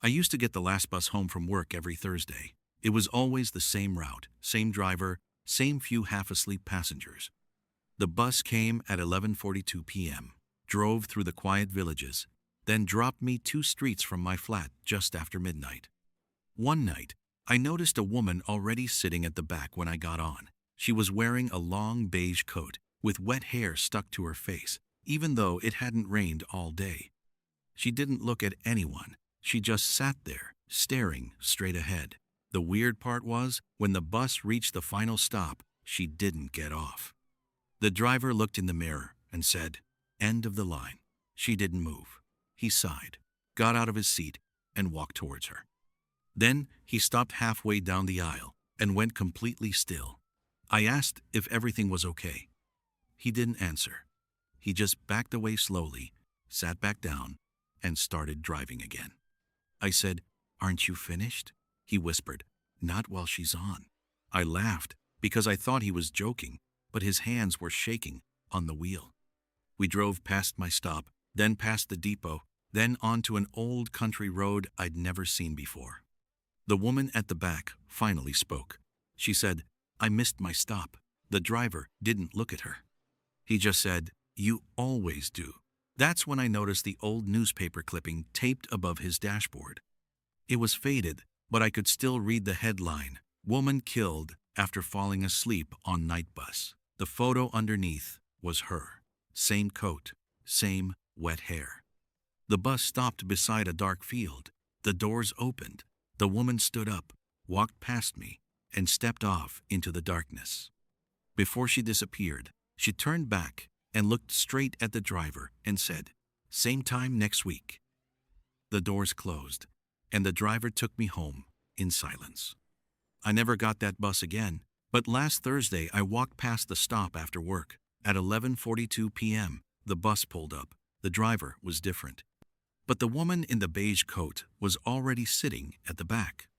I used to get the last bus home from work every Thursday. It was always the same route, same driver, same few half-asleep passengers. The bus came at 11:42 p.m., drove through the quiet villages, then dropped me 2 streets from my flat just after midnight. One night, I noticed a woman already sitting at the back when I got on. She was wearing a long beige coat with wet hair stuck to her face, even though it hadn't rained all day. She didn't look at anyone. She just sat there, staring straight ahead. The weird part was, when the bus reached the final stop, she didn't get off. The driver looked in the mirror and said, "End of the line." She didn't move. He sighed, got out of his seat, and walked towards her. Then he stopped halfway down the aisle and went completely still. I asked if everything was okay. He didn't answer. He just backed away slowly, sat back down, and started driving again. I said, "Aren't you finished?" He whispered, "Not while she's on." I laughed because I thought he was joking, but his hands were shaking on the wheel. We drove past my stop, then past the depot, then onto an old country road I'd never seen before. The woman at the back finally spoke. She said, "I missed my stop." The driver didn't look at her. He just said, "You always do." That's when I noticed the old newspaper clipping taped above his dashboard. It was faded, but I could still read the headline, "Woman Killed After Falling Asleep on Night Bus." The photo underneath was her. Same coat, same wet hair. The bus stopped beside a dark field. The doors opened. The woman stood up, walked past me, and stepped off into the darkness. Before she disappeared, she turned back and looked straight at the driver and said, "Same time next week." The doors closed, and the driver took me home in silence. I never got that bus again, but last Thursday I walked past the stop after work. At 11:42 p.m., the bus pulled up. The driver was different, but the woman in the beige coat was already sitting at the back.